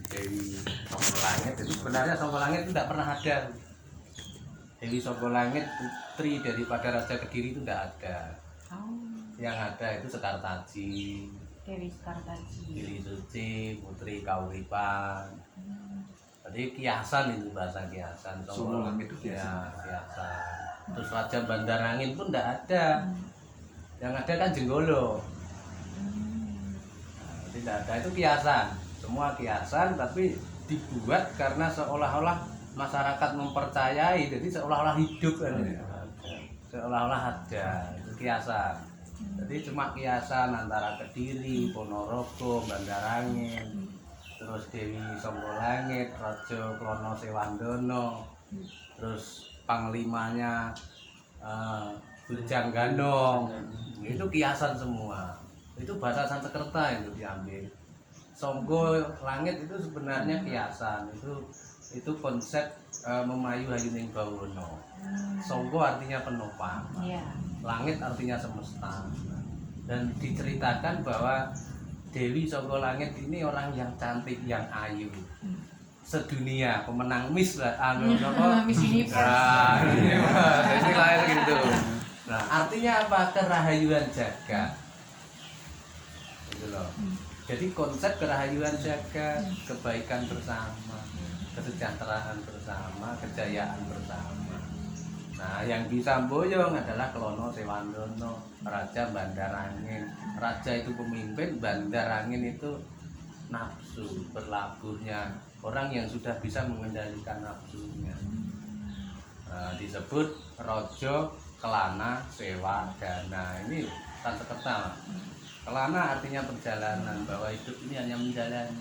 Dewi Songgo Langit. Jadi sebenarnya Songgo Langit itu tidak pernah ada. Dewi Songgo Langit putri daripada Raja Kediri itu tidak ada. Yang ada itu Sekartaji, Dewi Sekartaji, Dewi Suci, Putri Kauripan. Jadi kiasan itu, bahasa kiasan. Songgo Langit itu ya, kiasan. Terus Raja Bandarangin pun tidak ada. Yang ada kan Jenggolo. Tidak ada, itu kiasan. Semua kiasan, tapi dibuat karena seolah-olah masyarakat mempercayai, jadi seolah-olah hidup kan. Seolah-olah ada, itu kiasan. Jadi cuma kiasan antara Kediri, Ponorogo, Bandarangin, terus Dewi Songgo Langit, Raja Krono Sewandono, terus panglimanya Bujang Gandong. Itu kiasan semua. Itu bahasa Sanskerta itu diambil. Songgo Langit itu sebenarnya kiasan. Itu konsep memayu hayuning bawono. Songgo artinya penopang. Langit artinya semesta. Dan diceritakan bahwa Dewi Songgo Langit ini orang yang cantik, yang ayu. Sedunia, pemenang Miss lah, Miss Universe. Nah, ini lahir gitu. Nah, artinya apa? Kerahayuan jagat. Gitu loh. Jadi konsep kerahayuan jagat, kebaikan bersama, kesejahteraan bersama, kejayaan bersama. Nah, yang bisa boyong adalah Klono Sewandono, Raja Bandarangin. Raja itu pemimpin, Bandarangin itu nafsu, berlabuhnya orang yang sudah bisa mengendalikan nafsunya. Nah, disebut Rojo Kelana Sewa Dana. Ini Sanskerta. Kelana artinya perjalanan, bahwa hidup ini hanya menjalani.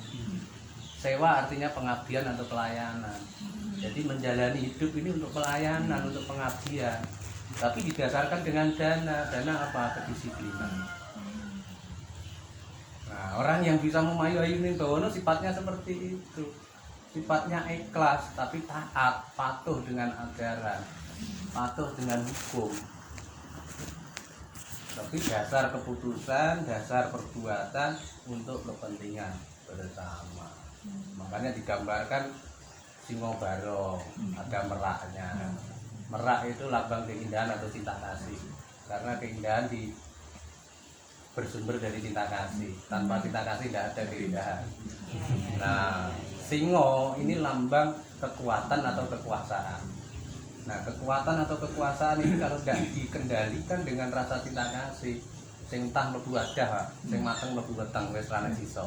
Sewa artinya pengabdian atau pelayanan. Jadi menjalani hidup ini untuk pelayanan, untuk pengabdian. Tapi didasarkan dengan dana. Dana apa? Kedisiplinan. Nah, orang yang bisa memayu ayuning bawono sifatnya seperti itu. Sifatnya ikhlas, tapi taat, patuh dengan ajaran, patuh dengan hukum. Tapi dasar keputusan, dasar perbuatan untuk kepentingan bersama. Makanya digambarkan Singo Barong, ada meraknya. Merak itu lambang keindahan atau cinta kasih. Karena keindahan bersumber dari cinta kasih. Tanpa cinta kasih tidak ada keindahan. Nah, singo ini lambang kekuatan atau kekuasaan. Nah, kekuatan atau kekuasaan ini kalau tidak dikendalikan dengan rasa cinta kasih, sing tah mlebu wadah, sing mateng mlebu weteng, wis ra sisa.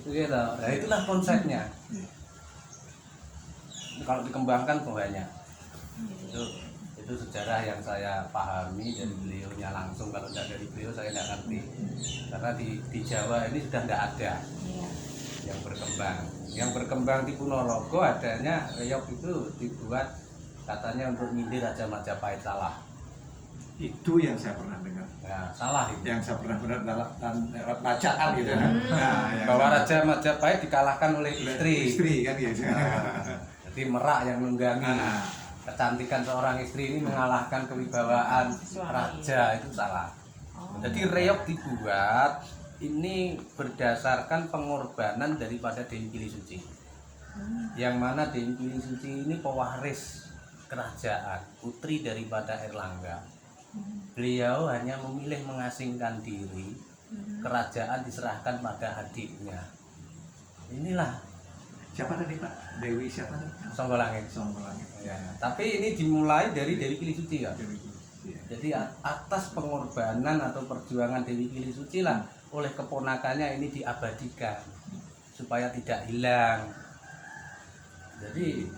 Gitu. Nah, itulah konsepnya. Kalau dikembangkan banyak. Itu sejarah yang saya pahami dari beliaunya langsung. Kalau tidak dari beliau saya tidak ngerti. Karena di Jawa ini sudah tidak ada yang berkembang. Yang berkembang di Ponorogo adanya reog itu dibuat katanya untuk nyindir Raja Majapahit. Salah. Itu yang saya pernah dengar. Ya, salah itu. Yang saya pernah benar dalam bacaan gitu kan. Bahwa Raja Majapahit dikalahkan oleh istri kan gitu. Jadi merak yang menunggangi. Kecantikan seorang istri ini mengalahkan kewibawaan raja, itu salah. Jadi reog dibuat ini berdasarkan pengorbanan daripada Dewi Kili Suci. Yang mana Dewi Kili Suci ini pewaris kerajaan, putri daripada Erlangga. Beliau hanya memilih mengasingkan diri, kerajaan diserahkan pada adiknya. Inilah. Siapa tadi Pak? Dewi siapa tadi? Songgo Langit. Songgo Langit. Ya, tapi ini dimulai dari Dewi Kili Suci ya. Ya. Jadi atas pengorbanan atau perjuangan Dewi Kili Suci lah oleh keponakannya ini diabadikan supaya tidak hilang. Jadi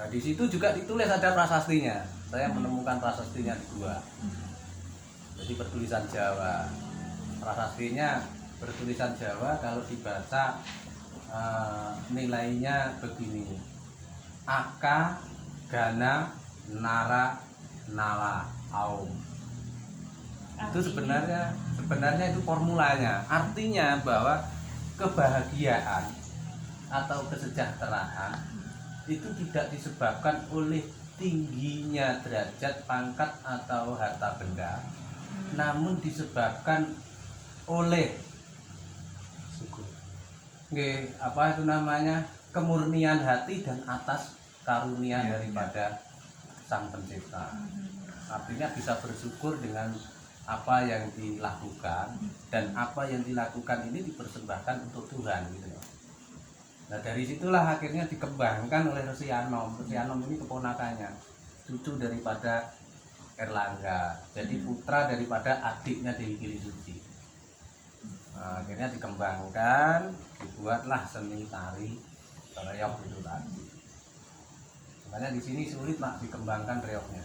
di situ juga ditulis ada prasastinya. Saya menemukan prasastinya di gua. Jadi bertulisan Jawa. Prasastinya bertulisan Jawa, kalau dibaca nilainya begini: Aka, Gana, Nara, Nala, Aum. Itu sebenarnya itu formulanya. Artinya bahwa kebahagiaan atau kesejahteraan itu tidak disebabkan oleh tingginya derajat, pangkat atau harta benda, namun disebabkan oleh Nggih, apa itu namanya, kemurnian hati dan atas karunia daripada Sang Pencipta. Artinya bisa bersyukur dengan apa yang dilakukan, dan apa yang dilakukan ini dipersembahkan untuk Tuhan gitu loh. Nah dari situlah akhirnya dikembangkan oleh Resi Anom. Resi Anom ini keponakannya, cucu daripada Erlangga, jadi putra daripada adiknya Dewi Giri Suci. Nah, akhirnya dikembangkan, dibuatlah seni tari reog itu tadi. Makanya di sini sulit mak dikembangkan reognya.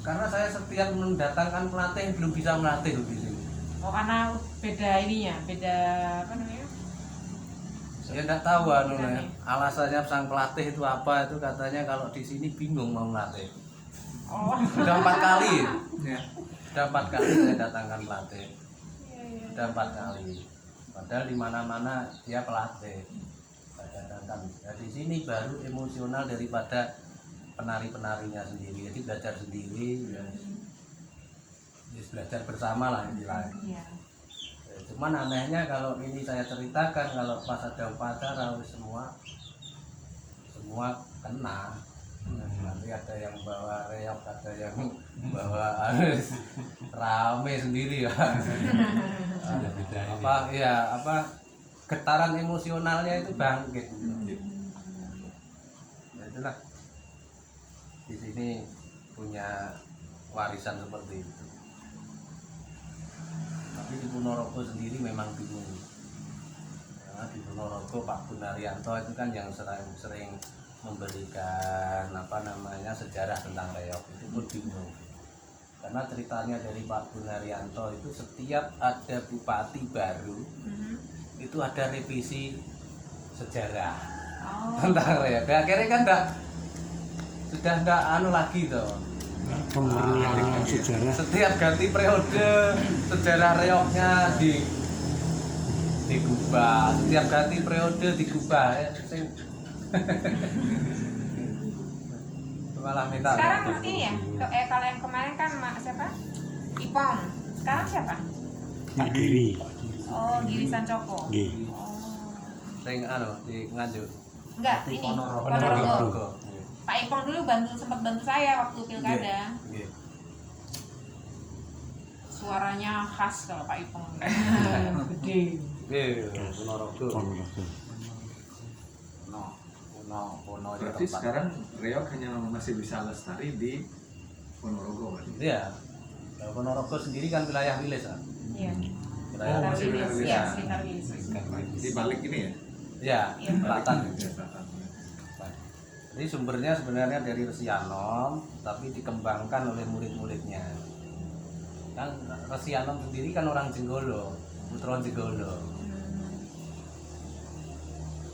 Karena saya setiap mendatangkan pelatih belum bisa melatih di sini. Oh karena beda ininya, beda apa namanya? Saya tidak tahu alasannya sang pelatih itu apa, itu katanya kalau di sini bingung mau melatih. Oh. Sudah 4 kali. Ya. Sudah 4 kali saya datangkan pelatih. Sudah 4 kali. Padahal di mana-mana dia pelatih. Saya datangkan. Nah, di sini baru emosional daripada penari-penarinya sendiri. Jadi belajar sendiri, ya. Belajar bersama lah istilahnya. Iya. Cuman anehnya kalau ini saya ceritakan, kalau pas ada upacara semua kena. Nanti ada yang bawa reog, ada yang bawa rame sendiri ya. Getaran emosionalnya itu bangkit. Nah, itulah di sini punya warisan seperti itu. Tapi di Ponorogo sendiri memang bingung. Karena di Ponorogo Pak Gunaryanto itu kan yang sering memberikan sejarah tentang reog, itu pun bingung. Karena ceritanya dari Pak Gunaryanto itu setiap ada bupati baru itu ada revisi sejarah tentang reog. Akhirnya kan sudah enggak lagi toh. Pemurnian sejarah. Setiap ganti periode sejarah reognya digubah. Setiap ganti periode digubah ya. Malah minta. Sekarang ini ya, kalau yang kemarin kan siapa? Ipong. Sekarang siapa? Pak Giri. Oh, Giri Sancoko. Nggih. Oh. Sing di Nganjuk. Enggak, ini Ponorogo. Ponorogo. Pak Ipong dulu sempat bantu saya waktu pilkada. Nggih. Suaranya khas kalau Pak Ipong. Gede. Ponorogo. Ponorogo. Pono Berarti sekarang reog hanya masih bisa lestari di Ponorogo kan? Iya. Kalau Ponorogo sendiri kan wilayah wilayah kan? Iya. Wilayah masih Wilis, Wilis. ya, sekitar Wilis. Di balik ini ya? ya, Iya. selatan. Ya, selatan. Jadi sumbernya sebenarnya dari Resi Anom, tapi dikembangkan oleh murid-muridnya. Kan Resi Anom sendiri kan orang Jenggolo, putra Jenggolo.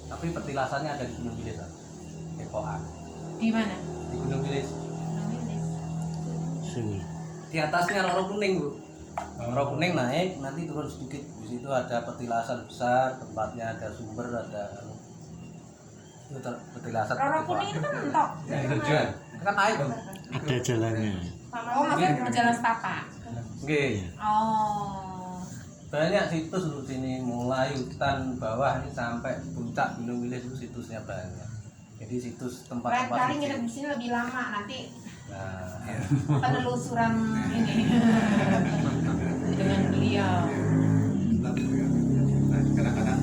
Tapi petilasannya ada di Gunung Wilis, Depokan. Di mana? Di Gunung Wilis. Wilis. Sini. Di atasnya Loro Kuning, Bu. Loro Kuning naik, nanti turun sedikit. Di situ ada petilasan besar, tempatnya ada sumber, ada itu petilasan. Roro Kuning itu kan mentok. Ya, itu juga. Kan air, Bu. Ada jalannya. Oh, maksudnya jalan setapak. Nggih. Oh. Banyak situs di sini, mulai hutan bawah ini sampai puncak Gunung Wilis itu situsnya banyak. Jadi situs Lain tempat-tempat kali suci. nginep di sini lebih lama nanti Nah, ya. penelusuran ini dengan beliau. Nah, kadang-kadang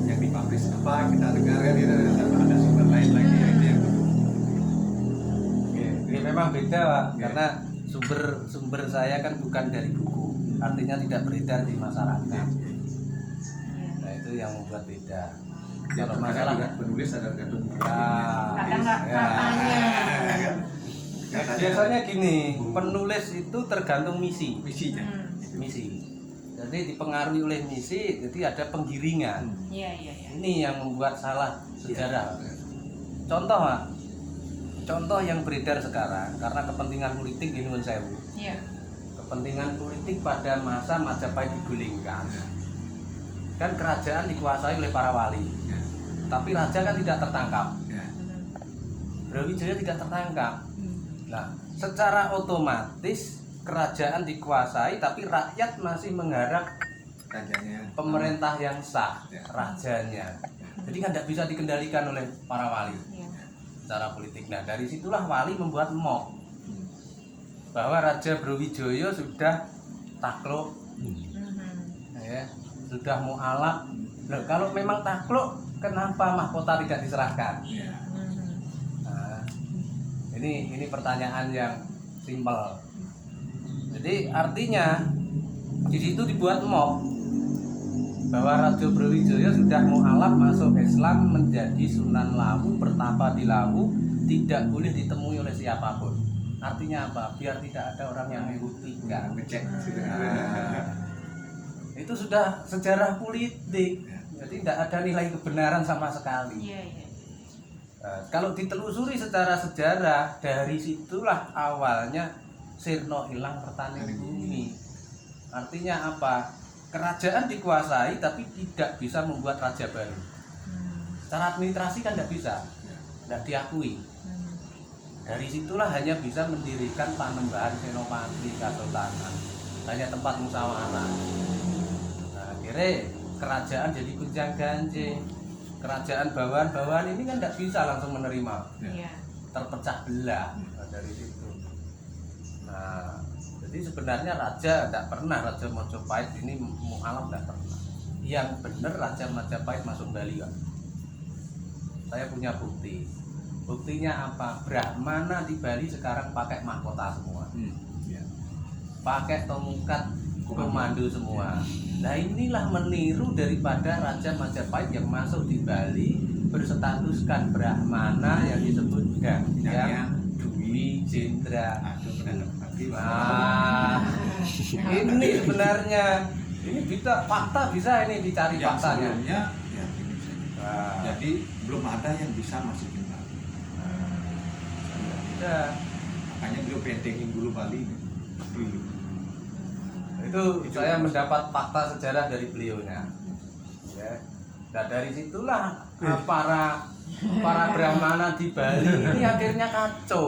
yang dipublish apa kita dengar kan gitu, ada sumber lain lagi yang dia Ya, memang beda Pak, karena sumber saya kan bukan dari buku, artinya tidak beredar di masyarakat. Nah itu yang membuat beda. Kalau masalah juga penulis ada tergantung Kadang nggak katanya. biasanya gini, penulis itu tergantung misi. misinya. Misi. Jadi dipengaruhi oleh misi, jadi ada penggiringan. Iya, iya, iya. Ini yang membuat salah sejarah. Contoh Pak, contoh yang beredar sekarang karena kepentingan politik di Nuwun Sewu. Iya. Kepentingan politik pada masa Majapahit digulingkan. Kan kerajaan dikuasai oleh para wali. Tapi raja kan tidak tertangkap. Brawijaya tidak tertangkap. Nah, secara otomatis kerajaan dikuasai tapi rakyat masih mengharap Rajanya. pemerintah yang sah, Ya. rajanya. Jadi kan tidak bisa dikendalikan oleh para wali Iya. secara politik. Nah dari situlah wali membuat mock bahwa Raja Brawijaya sudah takluk, ya, sudah mualaf. Loh, kalau memang takluk, kenapa mahkota tidak diserahkan? Ya. Nah, ini pertanyaan yang simpel. Jadi artinya di situ dibuat mock bahwa Raja Brawijaya sudah mualaf masuk Islam menjadi Sunan Lawu, bertapa di Lawu, tidak boleh ditemui oleh siapapun. Artinya apa? Biar tidak ada orang yang membuktikan. Ngecek sudah. Itu sudah sejarah politik. Jadi tidak ada nilai kebenaran sama sekali. Iya, iya. Nah, kalau ditelusuri secara sejarah, dari situlah awalnya Sirno hilang pertanian bumi. Artinya apa? Kerajaan dikuasai tapi tidak bisa membuat raja baru. Secara administrasi kan tidak bisa, tidak diakui. Dari situlah hanya bisa mendirikan Panembahan Senopati Kasultanan, hanya tempat musyawarah. Nah, akhirnya kerajaan jadi gunjang ganjing. Kerajaan bawahan-bawahan ini kan tidak bisa langsung menerima, Iya. terpecah belah. Nah, dari situ. Nah, jadi sebenarnya raja tidak pernah, Raja Majapahit ini mualaf tidak pernah. Yang benar Raja Majapahit masuk Bali kan. Saya punya bukti. Buktinya apa? Brahmana di Bali sekarang pakai mahkota semua, Ya. pakai tongkat komando semua. Nah inilah meniru daripada Raja Majapahit yang masuk di Bali berstatuskan Brahmana yang disebut Ganggang Dwi Jendra. Aduh, benar. Tapi Nah, ini sebenarnya ini bisa fakta, bisa ini dicari yang faktanya. sebelumnya ya gini saja. Nah, Jadi belum ada yang bisa masukin Bali. ya, Makanya beliau bentengin dulu Bali dulu. itu saya mendapat fakta sejarah dari beliaunya. Ya. Nah dari situlah para Brahmana di Bali ini akhirnya kacau.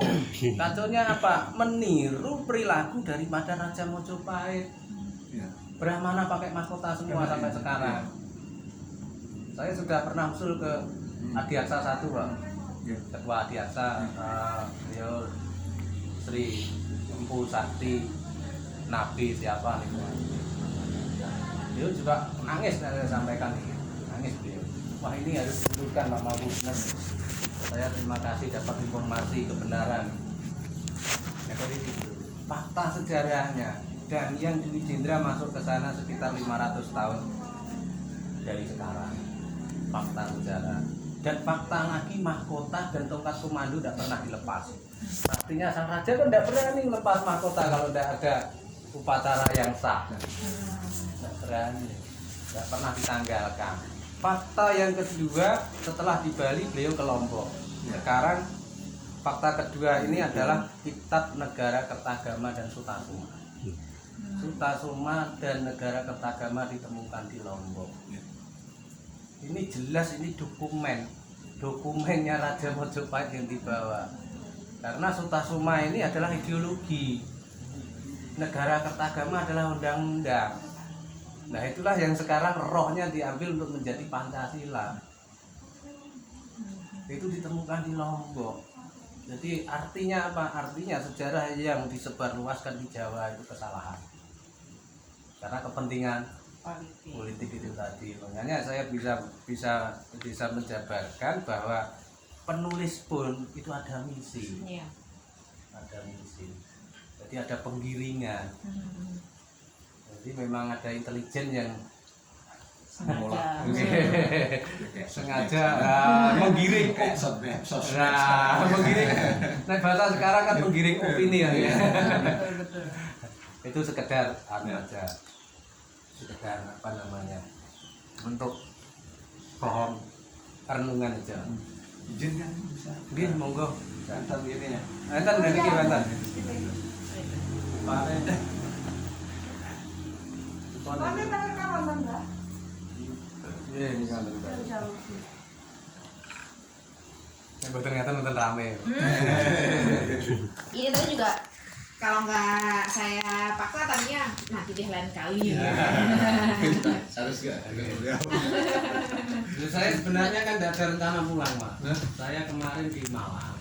Kacaunya apa? Meniru perilaku daripada Raja Majapahit. Ya. Brahmana pakai mahkota semua sampai sekarang. Saya sudah pernah usul ke Adiaksa 1, Pak. Ya. Ketua Adiaksa, beliau Sri Empu Sakti Nabi siapa nih? Beliau juga nangis, saya sampaikan ini. Nangis beliau. Wah ini harus ditundukkan Pak Mahfud. Saya terima kasih dapat informasi kebenaran. Ya, dari situ. Fakta sejarahnya, dan yang Dwi Jendra masuk ke sana sekitar 500 tahun dari sekarang. Fakta sejarah. Dan fakta lagi mahkota dan tongkat komando tidak pernah dilepas. Artinya sang raja kan tidak berani lepas mahkota kalau tidak ada upacara yang sah. Tidak berani, tidak pernah ditanggalkan. Fakta yang kedua, setelah di Bali beliau ke Lombok. Sekarang fakta kedua ini adalah Kitab Negara Kertagama dan Sutasoma. Sutasoma dan Negara Kertagama ditemukan di Lombok. Ini jelas ini dokumennya Raja Majapahit yang dibawa. Karena Sutasoma ini adalah ideologi, Negara Kertagama adalah undang-undang. Nah itulah yang sekarang rohnya diambil untuk menjadi Pancasila. Itu ditemukan di Lombok. Jadi artinya apa? Artinya sejarah yang disebarluaskan di Jawa itu kesalahan. Karena kepentingan politik itu tadi. Makanya saya bisa menjabarkan bahwa penulis pun itu ada misi. Iya. Ada misi. Jadi ada penggiringan. Jadi memang ada intelijen yang Sengaja. sengaja menggiring. Nah, menggiring. Nah, bahasa sekarang kan menggiring opini ya. Betul, betul. Itu sekedar aja. Sekedar apa namanya? Untuk pohon renungan aja. Izin kan bisa. Nggih, monggo. Santan gini ya. Enten nggih iki Enten. Pare. Kami rekaman Bang. Iya, ini kan. Yang betul ternyata nonton rame. Ini tadi juga kalau nggak saya paksa tadinya nanti deh lain kali. Harus gak? Saya sebenarnya kan tidak ada rencana pulang, Pak. Saya kemarin di Malang.